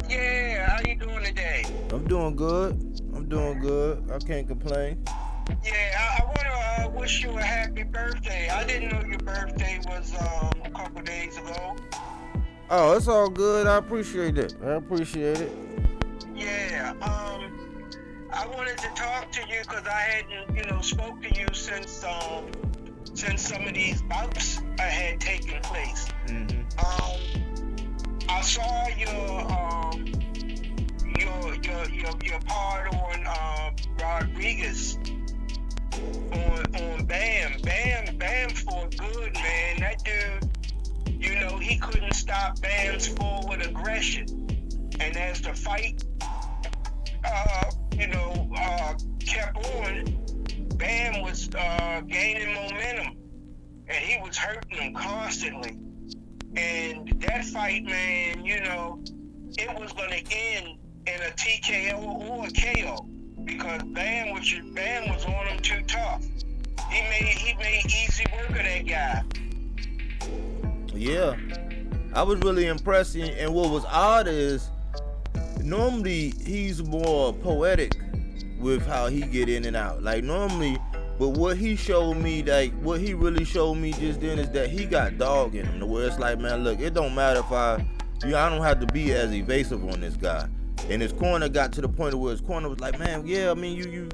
Yeah, how you doing today? I'm doing good. I can't complain. Yeah, I want to wish you a happy birthday. I didn't know your birthday was a couple days ago. Oh, it's all good. I appreciate it. Yeah, I wanted to talk to you because I hadn't, spoke to you since some of these bouts had taken place. Mm-hmm. I saw your part on Rodriguez on Bam for good, man. That dude, he couldn't stop Bam's forward aggression, and as the fight kept on, Bam was gaining momentum, and he was hurting him constantly. And that fight, man, it was going to end in a TKO or a KO because Bam was on him too tough. He made easy work of that guy. Yeah, I was really impressed. And what was odd is normally he's more poetic with how he get in and out. Like normally, but what he showed me, what he really showed me just then is that he got dog in him. Where it's like, man, look, it don't matter if I don't have to be as evasive on this guy. And his corner got to the point where his corner was like, man, yeah, I mean, you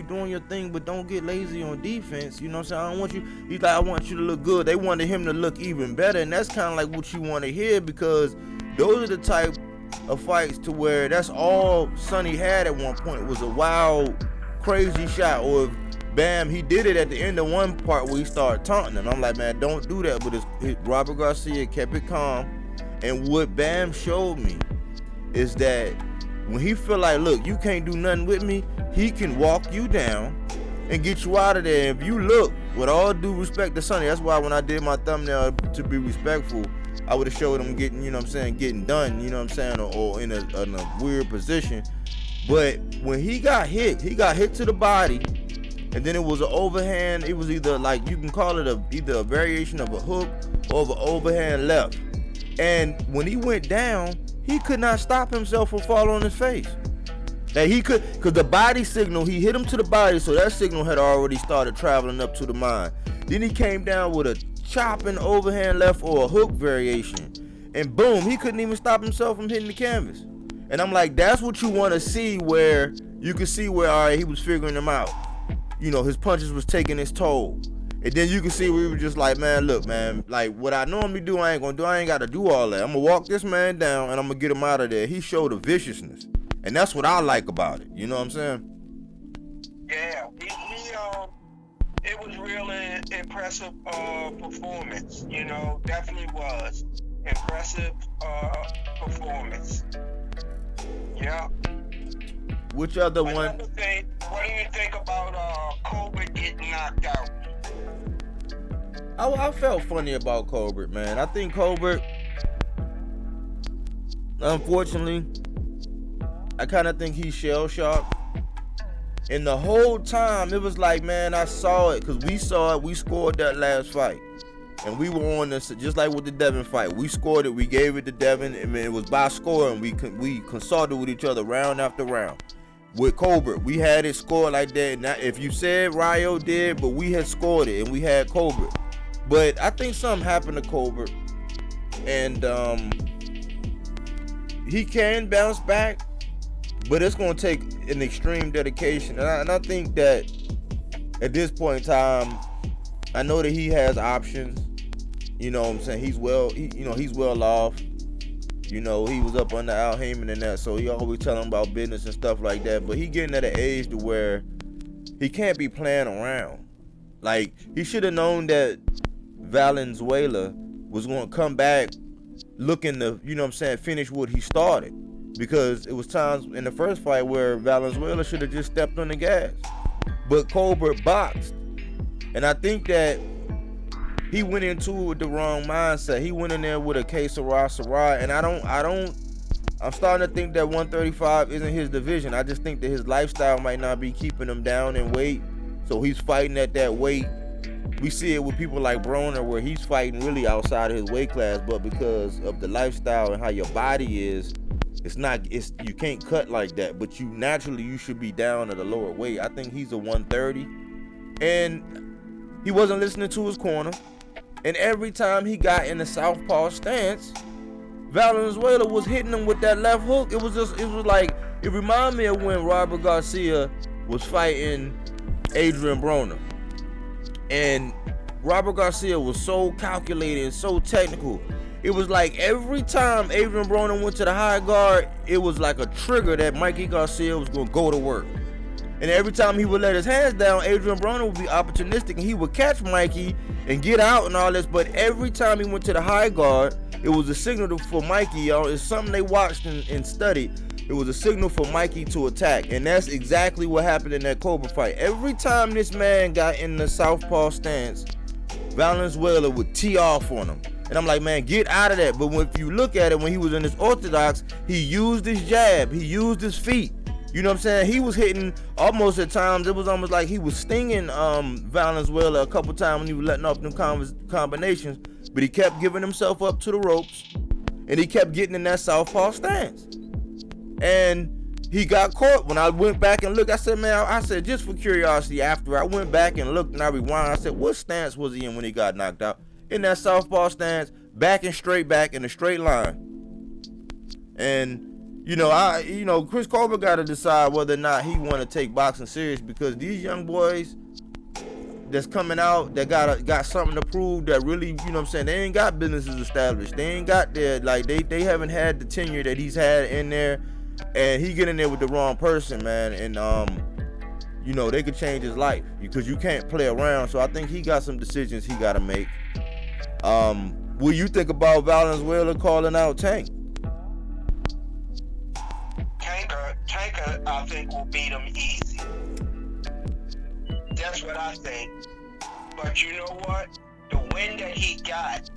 doing your thing, but don't get lazy on defense. You know what I'm saying? I don't want you. He's like, I want you to look good. They wanted him to look even better, and that's kind of like what you want to hear because those are the type of fights to where that's all Sonny had at one point was a wild, crazy shot. Or if Bam, he did it at the end of one part where he started taunting him. I'm like, man, don't do that. But Robert Garcia kept it calm, and what Bam showed me is that when he feel like, look, you can't do nothing with me, he can walk you down and get you out of there. If you look, with all due respect to Sonny, that's why when I did my thumbnail to be respectful, I would have showed him getting, getting done, or in a weird position. But when he got hit to the body, and then it was an overhand. It was either like, you can call it either a variation of a hook or of an overhand left. And when he went down, he could not stop himself from falling on his face. Like he could, because the body signal, he hit him to the body, so that signal had already started traveling up to the mind. Then he came down with a chopping overhand left or a hook variation, and boom, he couldn't even stop himself from hitting the canvas. And I'm like, that's what you want to see, where you can see where, all right, he was figuring them out. His punches was taking its toll. And then you can see where we were just like, man, look, man, like what I normally do, I ain't gonna do. I ain't gotta do all that. I'm gonna walk this man down and I'm gonna get him out of there. He showed a viciousness. And that's what I like about it. You know what I'm saying? Yeah, it was really impressive performance. Definitely was impressive performance. Yeah. Which other one? What do you think about Colbert getting knocked out? I felt funny about Colbert, man. I think Colbert, unfortunately, I kind of think he's shell-shocked. And the whole time, it was like, man, I saw it, because we saw it. We scored that last fight. And we were on this, just like with the Devin fight. We scored it. We gave it to Devin. I mean, it was by score, and we consulted with each other round after round. With Colbert, we had it scored like that. Now, if you said Reyo did, but we had scored it, and we had Colbert. But I think something happened to Colbert, and he can bounce back, but it's going to take an extreme dedication. And I think that at this point in time, I know that he has options. You know what I'm saying? He's well off. He was up under Al Heyman and that, so he always telling about business and stuff like that. But he getting at an age to where he can't be playing around. Like, he should have known that Valenzuela was going to come back looking to, finish what he started. Because it was times in the first fight where Valenzuela should have just stepped on the gas. But Colbert boxed. And I think that he went into it with the wrong mindset. He went in there with a case of Sarah, and I'm starting to think that 135 isn't his division. I just think that his lifestyle might not be keeping him down in weight. So he's fighting at that weight we see it with people like Broner, where he's fighting really outside of his weight class, but because of the lifestyle and how your body is, you can't cut like that. But you should be down at a lower weight. I think he's a 130, and he wasn't listening to his corner. And every time he got in the southpaw stance, Valenzuela was hitting him with that left hook. It was like, it reminded me of when Robert Garcia was fighting Adrian Broner. And Robert Garcia was so calculated and so technical. It was like every time Adrian Broner went to the high guard, it was like a trigger that Mikey Garcia was going to go to work. And every time he would let his hands down, Adrian Broner would be opportunistic and he would catch Mikey and get out and all this. But every time he went to the high guard, it was a signal for Mikey, y'all. It's something they watched and studied. It was a signal for Mikey to attack. And that's exactly what happened in that Cobbert fight. Every time this man got in the southpaw stance, Valenzuela would tee off on him. And I'm like, man, get out of that. But if you look at it, when he was in his orthodox, he used his jab. He used his feet. You know what I'm saying? He was hitting almost at times. It was almost like he was stinging Valenzuela a couple times when he was letting off them combinations. But he kept giving himself up to the ropes. And he kept getting in that southpaw stance. And he got caught. When I went back and looked, I said, man, just for curiosity, after I went back and looked and I rewound, I said, what stance was he in when he got knocked out? In that southpaw stance, back and straight back in a straight line. And Chris Colbert got to decide whether or not he want to take boxing serious, because these young boys that's coming out that got something to prove, that really, you know what I'm saying, they ain't got businesses established. They ain't got their, like, they haven't had the tenure that he's had in there, and he get in there with the wrong person, man, and they could change his life, because you can't play around. So I think he got some decisions he got to make. What you think about Valenzuela calling out Tank? Tanker, I think, will beat him easy. That's what I think. But you know what? The win that he got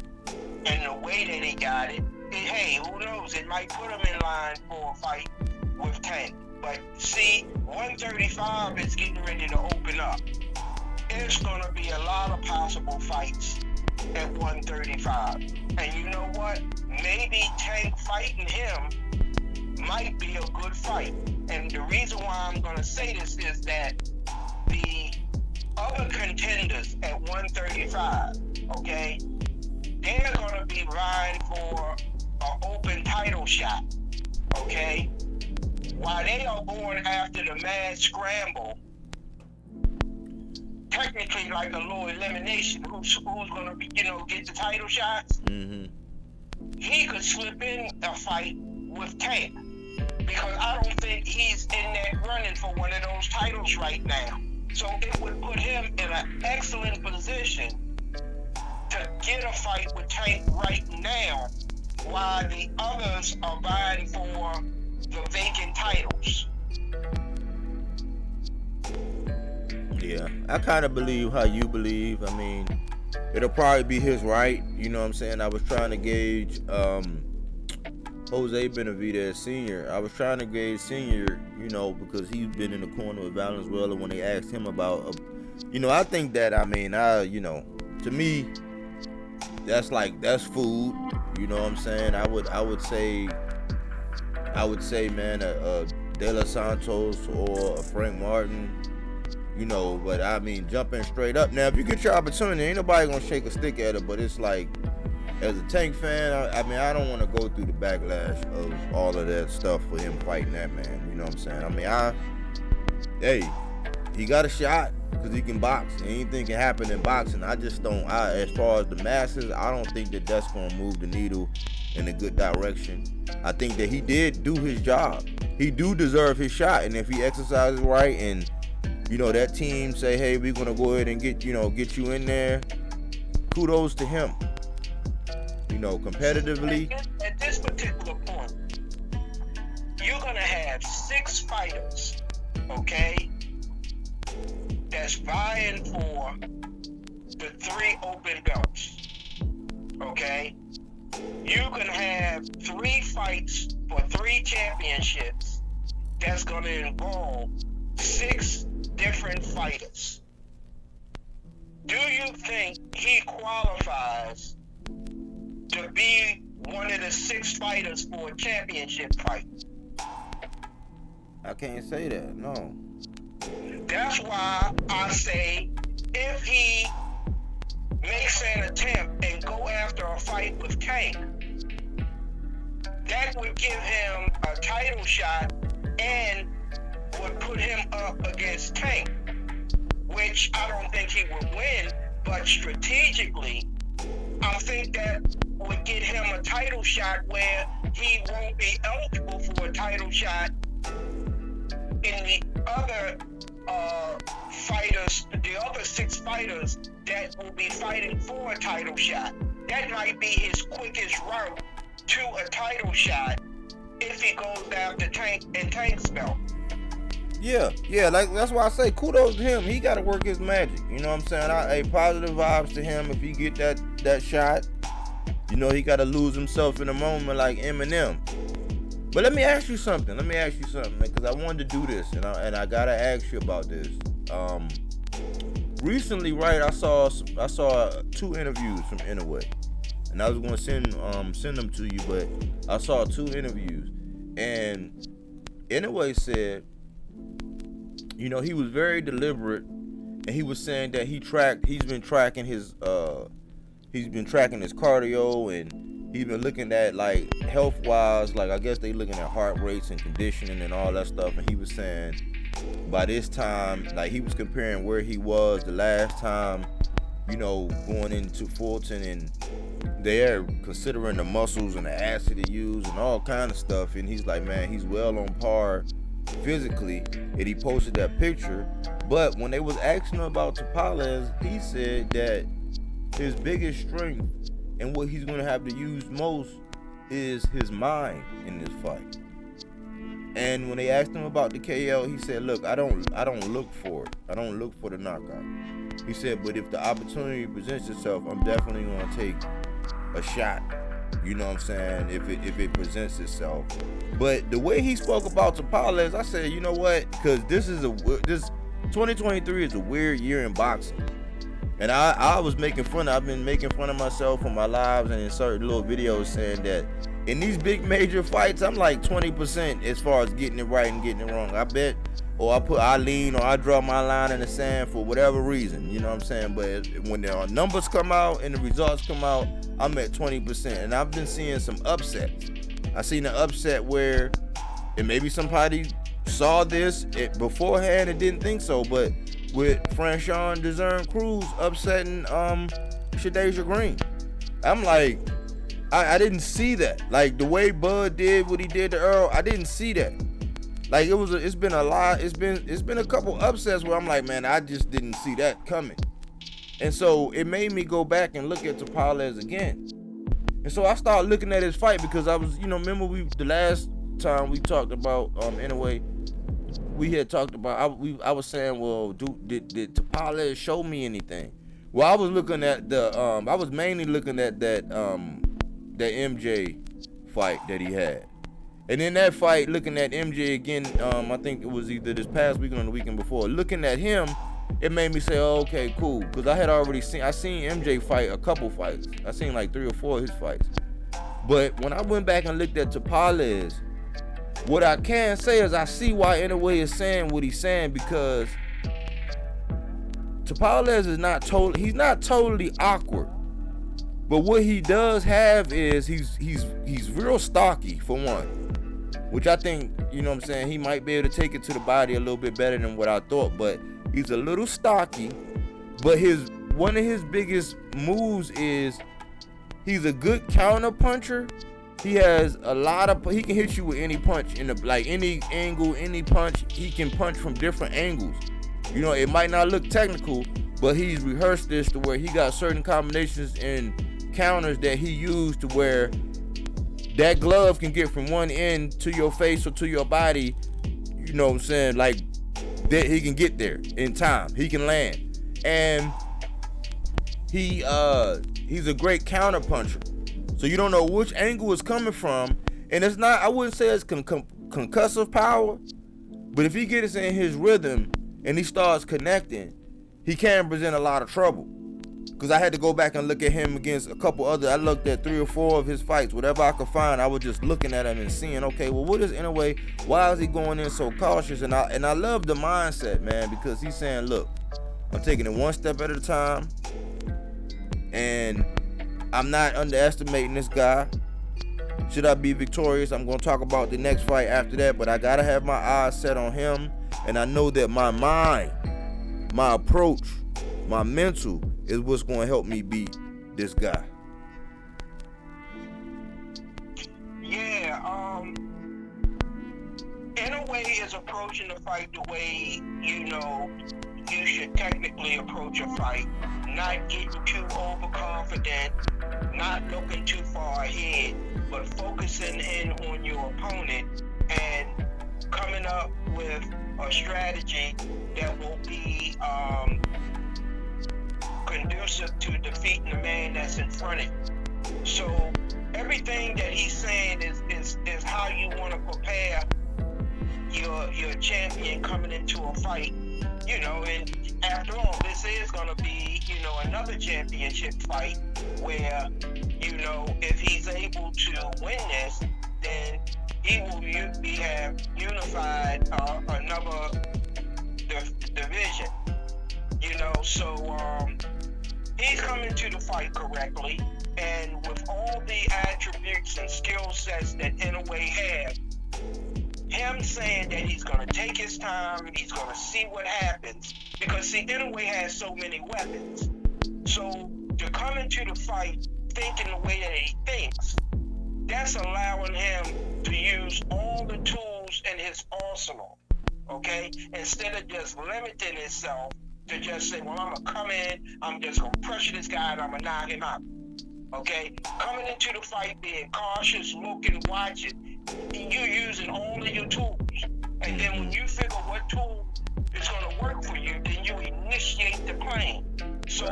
and the way that he got it, hey, who knows? It might put him in line for a fight with Tank. But see, 135 is getting ready to open up. There's going to be a lot of possible fights at 135. And you know what? Maybe Tank fighting him might be a good fight. And the reason why I'm going to say this is that the other contenders at 135, okay, they're going to be vying for an open title shot, okay? While they are going after the mad scramble, technically like a low elimination, who's going to be, get the title shots? Mm-hmm. He could slip in a fight with Tank, because I don't think he's in that running for one of those titles right now. So it would put him in an excellent position to get a fight with Tank right now, while the others are vying for the vacant titles. Yeah, I kind of believe how you believe. I mean, it'll probably be his right. You know what I'm saying? I was trying to gauge Jose Benavidez Sr. I was trying to gauge Sr., because he's been in the corner with Valenzuela when they asked him about, I think that, to me, that's food. You know what I'm saying? I would say, man, a De Los Santos or a Frank Martin, but I mean, jumping straight up. Now, if you get your opportunity, ain't nobody gonna shake a stick at it, but it's like, as a Tank fan, I don't want to go through the backlash of all of that stuff for him fighting that man. You know what I'm saying? He got a shot because he can box. Anything can happen in boxing. I just don't. As far as the masses, I don't think that that's going to move the needle in a good direction. I think that he did do his job. He do deserve his shot, and if he exercises right, and that team say, hey, we're going to go ahead and get you in there, kudos to him. Competitively. At this particular point, you're going to have 6 fighters, okay, that's vying for the 3 open belts, okay? You can have 3 fights for 3 championships that's going to involve 6 different fighters. do you think he qualifies to be one of the 6 fighters for a championship fight? I can't say that, no. That's why I say if he makes an attempt and go after a fight with Tank, that would give him a title shot and would put him up against Tank, which I don't think he would win, but strategically, I think that would get him a title shot where he won't be eligible for a title shot in the other fighters, the other 6 fighters that will be fighting for a title shot. That might be his quickest route to a title shot if he goes after Tank and Tank's belt. Yeah, like that's why I say kudos to him. He got to work his magic. You know what I'm saying? Positive vibes to him if he get that shot. You know, he got to lose himself in a moment like Eminem. But let me ask you something, man, because I wanted to do this, and I gotta ask you about this. Recently, right, I saw 2 interviews from Inoue, and I was gonna send them to you, but I saw 2 interviews, and Inoue said, you know, he was very deliberate, and he was saying that he's been tracking his cardio, and he's been looking at, like, health-wise, like, I guess they looking at heart rates and conditioning and all that stuff, and he was saying by this time, like, he was comparing where he was the last time, you know, going into Fulton, and they're considering the muscles and the acid he used and all kind of stuff, and he's like, man, he's well on par physically, and he posted that picture. But when they was asking him about Tapales, he said that his biggest strength and what he's going to have to use most is his mind in this fight. And when they asked him about the KO, he said, look, I don't look for it. I don't look for the knockout. He said, but if the opportunity presents itself, I'm definitely going to take a shot. You know what I'm saying? If it presents itself. But the way he spoke about Tapales, I said, you know what? Because this 2023 is a weird year in boxing. And I've been making fun of myself on my lives and in certain little videos, saying that in these big major fights, I'm like 20% as far as getting it right and getting it wrong. I bet, or I lean, or I draw my line in the sand for whatever reason, you know what I'm saying? But when the numbers come out and the results come out, I'm at 20%. And I've been seeing some upsets. I seen an upset where, and maybe somebody saw this beforehand and didn't think so, but with Franchon Desern Cruz upsetting Shadeja Green. I'm like, I didn't see that. Like the way Bud did what he did to Earl, I didn't see that. Like it's been a lot. It's been a couple upsets where I'm like, man, I just didn't see that coming. And so it made me go back and look at Tapales again. And so I started looking at his fight because I was, remember the last time we talked about Inoue, we had talked about, I was saying, well, did Tapales show me anything? Well, I was looking at I was mainly looking at that MJ fight that he had. And in that fight, looking at MJ again, I think it was either this past weekend or the weekend before, looking at him, it made me say, oh, okay, cool. Because I had already seen MJ fight a couple fights. I seen like 3 or 4 of his fights. But when I went back and looked at Tapales, what I can say is I see why Inoue is saying what he's saying, because Tapales is he's not totally awkward. But what he does have is he's real stocky, for one. Which I think, he might be able to take it to the body a little bit better than what I thought. But he's a little stocky. But one of his biggest moves is he's a good counter puncher. He has he can hit you with any punch any angle, any punch. He can punch from different angles. It might not look technical, but he's rehearsed this to where he got certain combinations and counters that he used to where that glove can get from one end to your face or to your body, like that. He can get there in time. He can land. And he's a great counter puncher. So you don't know which angle it's coming from. And it's not, I wouldn't say it's concussive power, but if he gets in his rhythm and he starts connecting, he can present a lot of trouble. Because I had to go back and look at him against a couple other. I looked at 3 or 4 of his fights. Whatever I could find, I was just looking at him and seeing, okay, well, what is Inoue? Why is he going in so cautious? And I love the mindset, man, because he's saying, look, I'm taking it one step at a time, and I'm not underestimating this guy. Should I be victorious? I'm going to talk about the next fight after that, but I got to have my eyes set on him, and I know that my mind, my approach, my mental is what's going to help me beat this guy. Yeah, Inoue is approaching the fight the way, you know, you should technically approach a fight. Not getting too overconfident, not looking too far ahead, but focusing in on your opponent and coming up with a strategy that will be conducive to defeating the man that's in front of you. So everything that he's saying is how you want to prepare your champion coming into a fight. You know, and after all, this is going to be, you know, another championship fight where, you know, if he's able to win this, then he will have unified another division. You know, so he's coming to the fight correctly, and with all the attributes and skill sets that Inoue has, him saying that he's going to take his time, he's going to see what happens, because see, Inoue has so many weapons. So to come into the fight thinking the way that he thinks, that's allowing him to use all the tools in his arsenal, okay? Instead of just limiting himself to just say, well, I'm going to come in, I'm just going to pressure this guy, and I'm going to knock him out, okay? Coming into the fight being cautious, looking, watching, you're using all of your tools. And then when you figure what tool is going to work for you, then you initiate the plan. So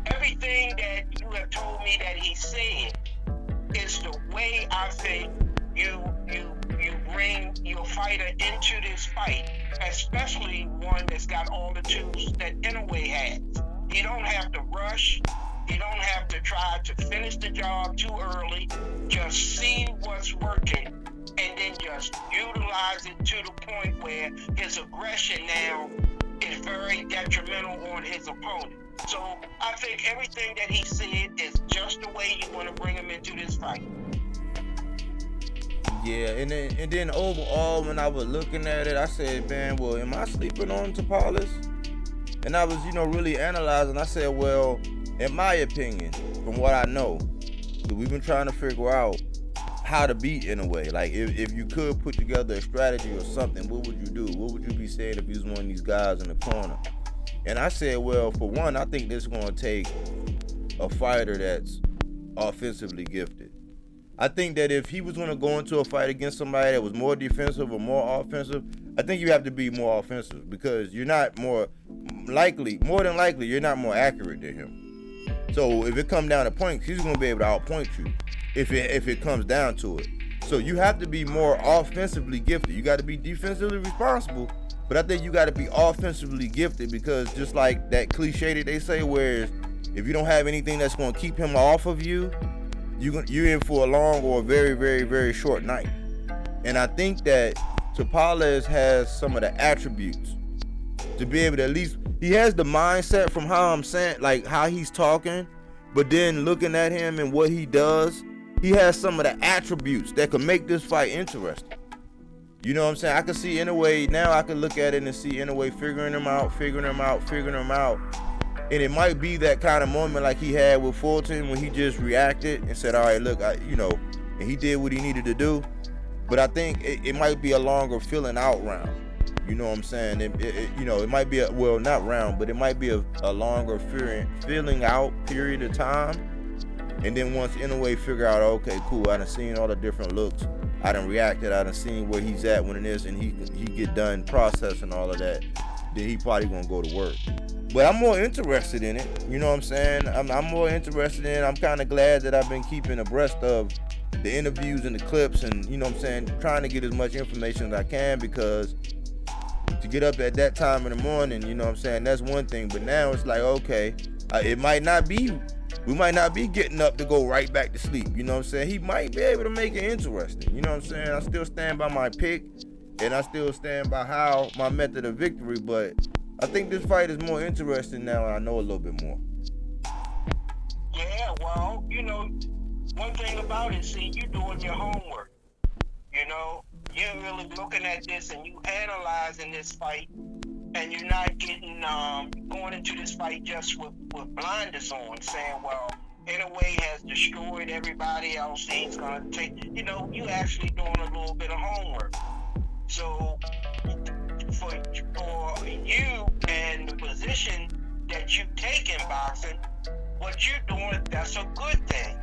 everything that you have told me that he said is the way I think you bring your fighter into this fight, especially one that's got all the tools that Inoue has. You don't have to rush. You don't have to try to finish the job too early. Just see what's working and then just utilize it to the point where his aggression now is very detrimental on his opponent. So I think everything that he said is just the way you want to bring him into this fight. Yeah, and then overall, when I was looking at it, I said, man, well, am I sleeping on Tapales? And I was, you know, really analyzing. I said, well, in my opinion, from what I know, we've been trying to figure out how to beat Inoue. Like, if you could put together a strategy or something, what would you do? What would you be saying if you was one of these guys in the corner? And I said, well, for one, I think this is going to take a fighter that's offensively gifted. I think that if he was going to go into a fight against somebody that was more defensive or more offensive, I think you have to be more offensive, because you're not more than likely, you're not more accurate than him. So if it comes down to points, he's going to be able to outpoint you if it comes down to it. So you have to be more offensively gifted. You got to be defensively responsible, but I think you got to be offensively gifted, because just like that cliche that they say, where if you don't have anything that's going to keep him off of you, you're in for a long or a very, very, very short night. And I think that Tapales has some of the attributes to be able to, at least, he has the mindset from how I'm saying, like how he's talking, but then looking at him and what he does, he has some of the attributes that could make this fight interesting. You know what I'm saying? I can see Inoue, now I can look at it and see Inoue figuring him out. And it might be that kind of moment like he had with Fulton, when he just reacted and said, all right, look, and he did what he needed to do. But I think it might be a longer filling out round. You know what I'm saying? It might be not round, but it might be a longer filling out period of time. And then once Inoue figure out, okay, cool, I done seen all the different looks, I done reacted, I done seen where he's at when it is, and he get done processing all of that, then he probably gonna go to work. But I'm more interested in it. You know what I'm saying? I'm more interested in it. I'm kind of glad that I've been keeping abreast of the interviews and the clips, and, you know what I'm saying, trying to get as much information as I can, because to get up at that time in the morning, you know what I'm saying? That's one thing. But now it's like, okay, it might not be, we might not be getting up to go right back to sleep. You know what I'm saying? He might be able to make it interesting. You know what I'm saying? I still stand by my pick, and I still stand by how my method of victory. But I think this fight is more interesting now, and I know a little bit more. Yeah, well, you know, one thing about it, see, you doing your homework. You know, you're really looking at this and you analyzing this fight, and you're not getting going into this fight just with blinders on, saying, well, Inoue has destroyed everybody else. He's gonna take. You know, you actually doing a little bit of homework. So for you and the position that you take in boxing, what you're doing, that's a good thing.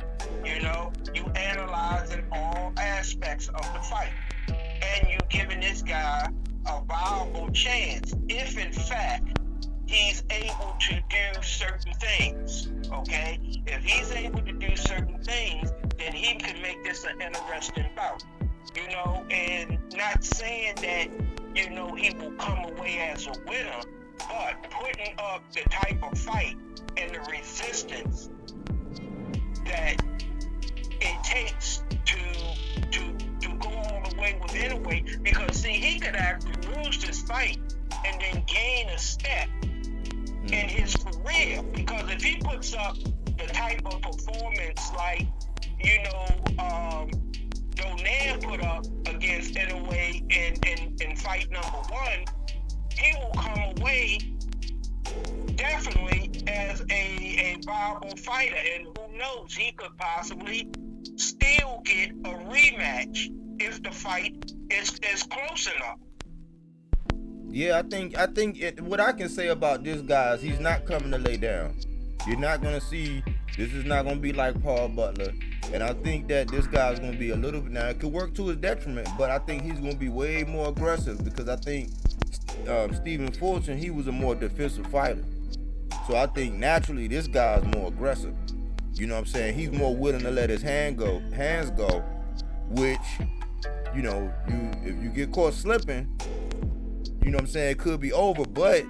You know, you analyzing all aspects of the fight, and you giving this guy a viable chance if in fact he's able to do certain things. Okay, if he's able to do certain things, then he can make this an interesting bout. You know, and not saying that, you know, he will come away as a winner, but putting up the type of fight and the resistance that it takes to go all the way with Inoue, because see, he could actually lose this fight and then gain a step in his career, because if he puts up the type of performance like, you know, Donan put up against Inoue in fight number 1, he will come away definitely as a viable fighter, and who knows, he could possibly still get a rematch if the fight is close enough. Yeah, I think what I can say about this guy is he's not coming to lay down. You're not gonna see, this is not gonna be like Paul Butler, and I think that this guy's gonna be a little bit, now it could work to his detriment, but I think he's gonna be way more aggressive, because I think Stephen Fulton, he was a more defensive fighter. So I think naturally this guy's more aggressive. You know what I'm saying? He's more willing to let his hands go, which, you know, if you get caught slipping, you know what I'm saying, it could be over, but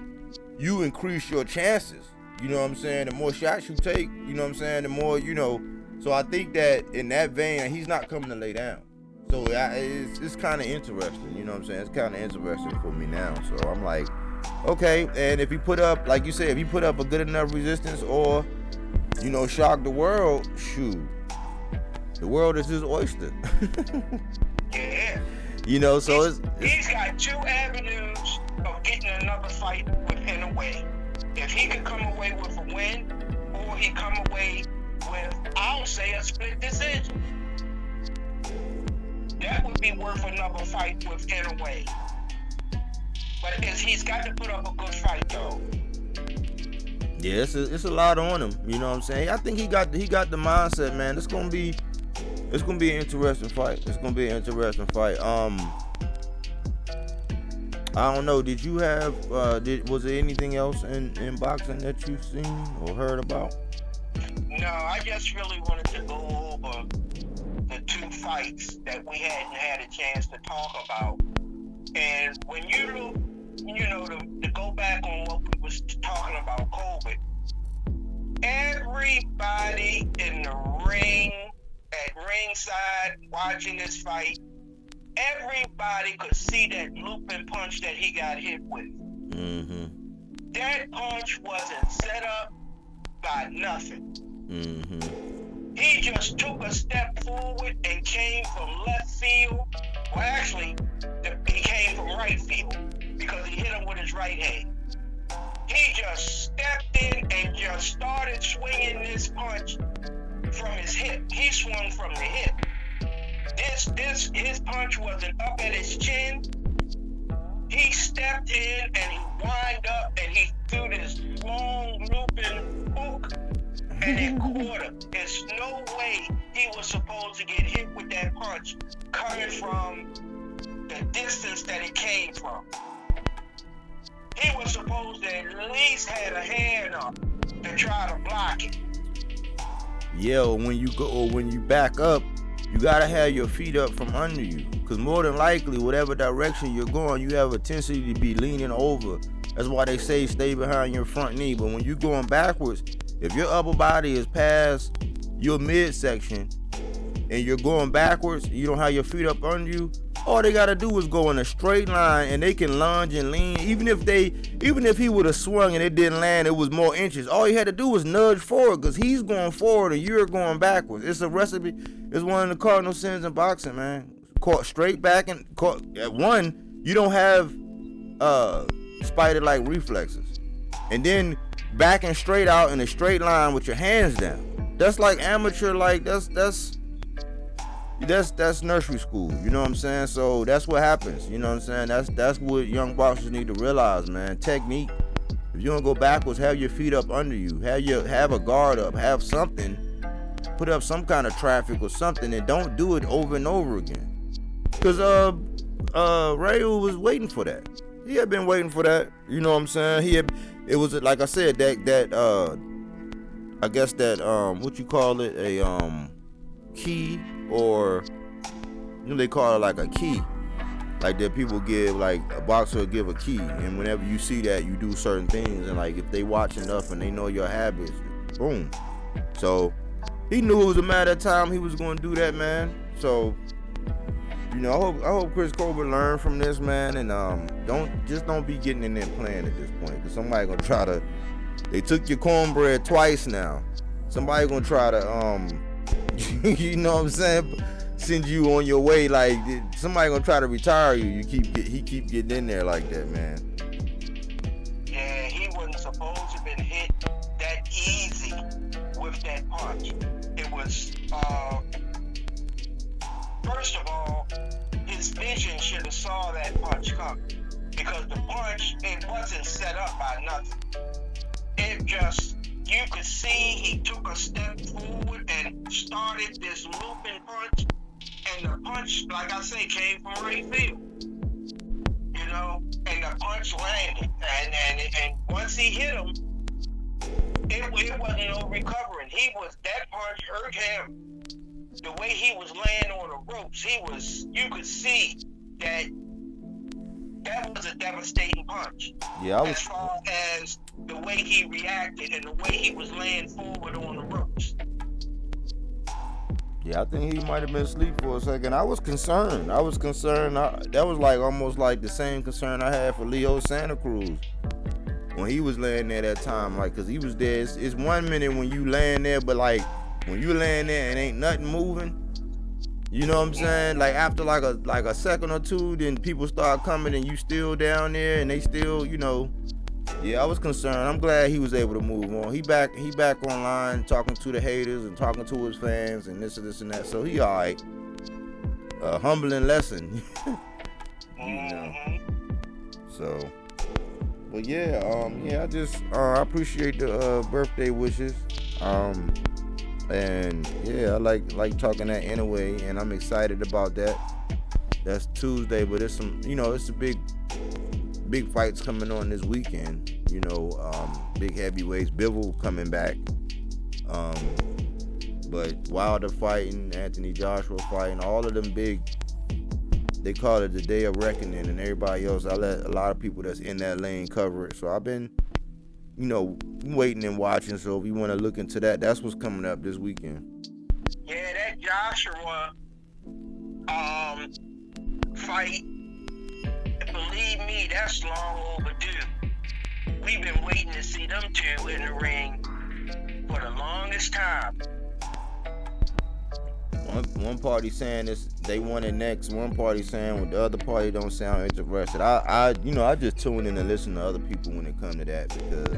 you increase your chances. You know what I'm saying? The more shots you take, you know what I'm saying, the more, you know. So I think that in that vein, he's not coming to lay down. So it's kind of interesting, you know what I'm saying? It's kind of interesting for me now. So I'm like, okay, and if he put up, like you said, if he put up a good enough resistance, or, you know, shock the world, shoot, the world is his oyster. Yeah. You know, so he's got 2 avenues of getting another fight with Inoue. If he could come away with a win, or he come away with, I'll say, a split decision. That would be worth another fight with Inoue. But he's got to put up a good fight, though. Yeah, it's a lot on him. You know what I'm saying? I think he got the mindset, man. It's gonna be an interesting fight. It's gonna be an interesting fight. I don't know. Did you have? Was there anything else in boxing that you've seen or heard about? No, I just really wanted to go over the 2 fights that we hadn't had a chance to talk about. And when you look, you know, to go back on what we was talking about, Colbert, everybody in the ring, at ringside, watching this fight, everybody could see that looping punch that he got hit with. Mm-hmm. That punch wasn't set up by nothing. Mm-hmm. He just took a step forward and came from left field. Well, actually, he came from right field, because he hit him with his right hand. He just stepped in and just started swinging this punch from his hip. He swung from the hip. His punch wasn't up at his chin. He stepped in and he wind up and he threw this long looping hook, and it caught him. There's no way he was supposed to get hit with that punch coming from the distance that it came from. He was supposed to at least have a hand up to try to block it. Yeah, or when you back up, you gotta have your feet up from under you, because more than likely, whatever direction you're going, you have a tendency to be leaning over. That's why they say stay behind your front knee. But when you're going backwards, if your upper body is past your midsection and you're going backwards, you don't have your feet up under you, all they gotta do is go in a straight line, and they can lunge and lean. Even if he would have swung and it didn't land, it was more inches. All you had to do was nudge forward, because he's going forward and you're going backwards. It's a recipe. It's one of the cardinal sins in boxing, man. Caught straight back and caught at one, you don't have spider-like reflexes, and then backing straight out in a straight line with your hands down. That's like amateur. Like that's nursery school, you know what I'm saying? So that's what happens, you know what I'm saying? That's what young boxers need to realize, man. Technique. If you don't go backwards, have your feet up under you, have a guard up, have something, put up some kind of traffic or something, and don't do it over and over again. Because Reyo was waiting for that. He had been waiting for that, you know what I'm saying? It was like I said, that I guess that what you call it, a key, or you know, they call it like a key, like that people give, like a boxer will give a key, and whenever you see that, you do certain things, and like if they watch enough and they know your habits, boom. So he knew it was a matter of time he was going to do that, man. So you know, I hope Chris Cobbert learned from this, man, and don't be getting in there playing at this point, because somebody gonna try to. They took your cornbread twice now. Somebody gonna try to you know what I'm saying, send you on your way. Like somebody gonna try to retire you. He keep getting in there like that, man. Yeah, he wasn't supposed to have been hit that easy with that punch. It was first of all, his vision should have saw that punch coming, because the punch, it wasn't set up by nothing. It just, you could see he took a step forward and started this looping punch, and the punch, like I say, came from right field. You know, and the punch landed, and once he hit him, it wasn't no recovering. That punch hurt him. The way he was laying on the ropes, you could see that was a devastating punch. Yeah, as far as the way he reacted and the way he was laying forward on the ropes. Yeah, I think he might have been asleep for a second. I was concerned. That was like almost like the same concern I had for Leo Santa Cruz when he was laying there that time. Like, cause he was there. It's 1 minute when you laying there, but like when you laying there and ain't nothing moving, you know what I'm saying? Like after like a second or two, then people start coming and you still down there and they still, you know. Yeah, I was concerned. I'm glad he was able to move on. He back online talking to the haters and talking to his fans and this and that. So he all right. A humbling lesson. You know. So, but yeah, I appreciate the birthday wishes. And yeah, I like talking that Inoue, and I'm excited about that. That's Tuesday, but it's a big fights coming on this weekend. You know, big heavyweights, Bivol coming back. But Wilder fighting, Anthony Joshua fighting, all of them big. They call it the day of reckoning, and everybody else, I let a lot of people that's in that lane cover it. So I've been, you know, waiting and watching. So if you want to look into that, that's what's coming up this weekend. Yeah, that Joshua fight, believe me, that's long overdue. We've been waiting to see them two in the ring for the longest time. One party saying they want it next. One party saying, well, the other party don't sound interested. I just tune in and listen to other people when it comes to that, because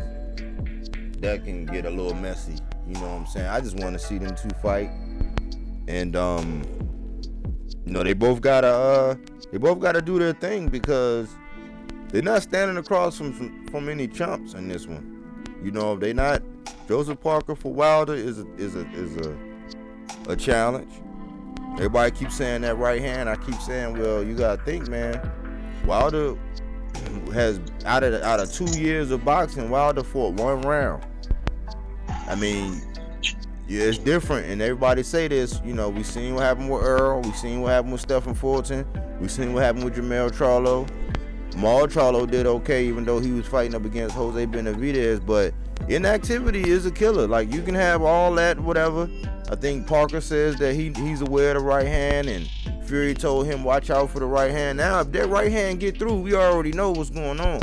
that can get a little messy. You know what I'm saying? I just want to see them two fight, and you know, they both gotta do their thing, because they're not standing across from any chumps in this one. You know, they not. Joseph Parker for Wilder is a challenge. Everybody keeps saying that right hand. I keep saying, well, you gotta think, man. Wilder has out of 2 years of boxing, Wilder fought one round. I mean, Yeah, it's different, and everybody say this. You know, we seen what happened with Earl. We seen what happened with Stephen Fulton. We seen what happened with Jermell Charlo. Maul Charlo did okay, even though he was fighting up against Jose Benavidez. But inactivity is a killer. Like, you can have all that, whatever. I think Parker says that he's aware of the right hand, and Fury told him watch out for the right hand. Now, if that right hand get through, we already know what's going on.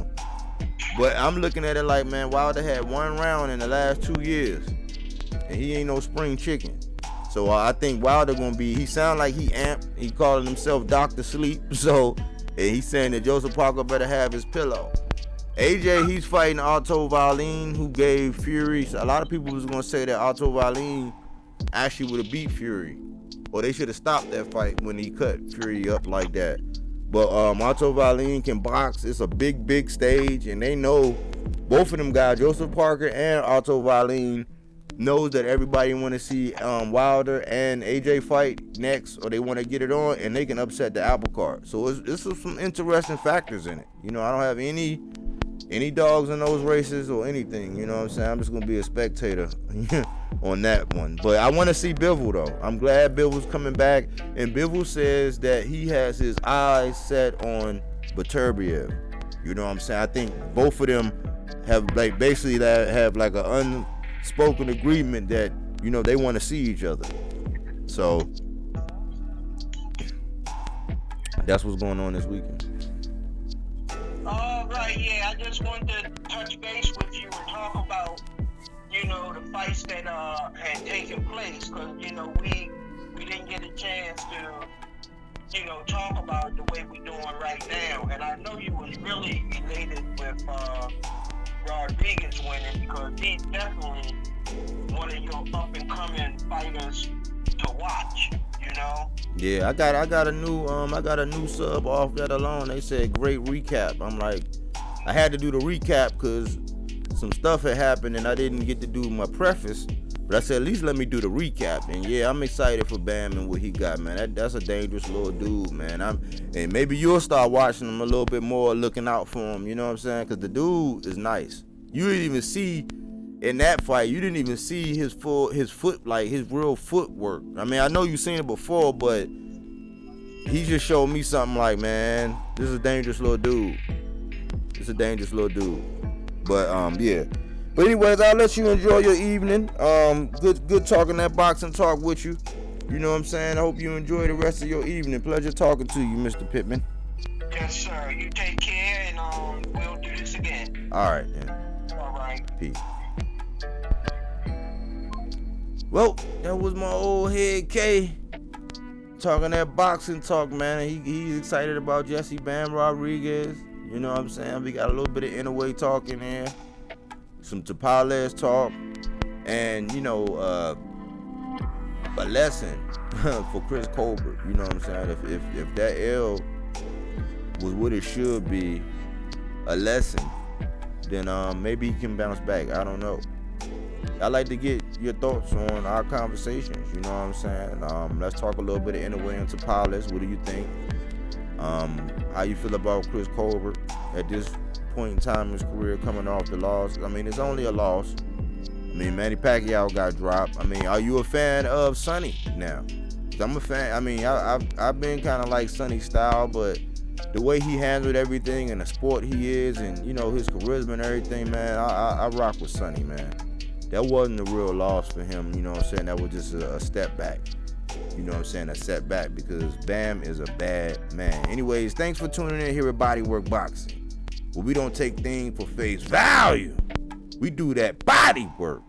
But I'm looking at it like, man, Wilder had 1 round in the last 2 years. And he ain't no spring chicken. So I think Wilder gonna be, he sound like he amped. He calling himself Dr. Sleep. So he's saying that Joseph Parker better have his pillow. AJ, he's fighting Otto Wallin, who gave Fury, a lot of people was gonna say that Otto Wallin actually would have beat Fury. Or they should have stopped that fight when he cut Fury up like that. But Otto Wallin can box. It's a big, big stage, and they know, both of them guys, Joseph Parker and Otto Wallin, knows that everybody want to see Wilder and AJ fight next, or they want to get it on, and they can upset the apple cart. So it's some interesting factors in it. You know, I don't have any dogs in those races or anything. You know what I'm saying? I'm just gonna be a spectator on that one. But I want to see Bivol though. I'm glad Bivol's coming back, and Bivol says that he has his eyes set on Beterbiev. You know what I'm saying? I think both of them have like basically that have like an unspoken agreement that, you know, they want to see each other. So that's what's going on this weekend. All right, yeah, I just wanted to touch base with you and talk about, you know, the fights that had taken place, because, you know, we didn't get a chance to, you know, talk about the way we're doing right now. And I know you was really elated with Rodriguez winning, because he's definitely one of your up and coming fighters to watch, you know. Yeah, I got a new sub off that alone. They said great recap. I'm like, I had to do the recap because some stuff had happened and I didn't get to do my preface. But I said, at least let me do the recap. And yeah, I'm excited for Bam and what he got, man. That's a dangerous little dude, man. And maybe you'll start watching him a little bit more, looking out for him. You know what I'm saying? Because the dude is nice. You didn't even see in that fight. You didn't even see his foot, like his real footwork. I mean, I know you've seen it before, but he just showed me something like, man, this is a dangerous little dude. It's a dangerous little dude. But yeah. But anyways, I'll let you enjoy your evening. Good talking that boxing talk with you. You know what I'm saying? I hope you enjoy the rest of your evening. Pleasure talking to you, Mr. Pittman. Yes, sir. You take care, and we'll do this again. All right, then. All right. Peace. Well, that was my old head K talking that boxing talk, man. He's excited about Jesse Bam Rodriguez. You know what I'm saying? We got a little bit of Inoue talk in there. Some Tapales talk, and you know, a lesson for Chris Colbert. You know what I'm saying? If that L was what it should be, a lesson, then maybe he can bounce back. I don't know. I'd like to get your thoughts on our conversations. You know what I'm saying? Let's talk a little bit of Inoue and Tapales. What do you think? How you feel about Chris Colbert at this point in time in his career, coming off the loss? I mean, it's only a loss. I mean, Manny Pacquiao got dropped. I mean, are you a fan of Sonny now? I'm a fan. I mean, I've been kind of like Sonny's style, but the way he handled everything and the sport he is, and you know, his charisma and everything, man, I rock with Sonny, man. That wasn't a real loss for him. You know what I'm saying? That was just a step back. You know what I'm saying? A setback, because Bam is a bad man. Anyways, thanks for tuning in here at BodyWorkBoxing. Well, we don't take things for face value. We do that body work.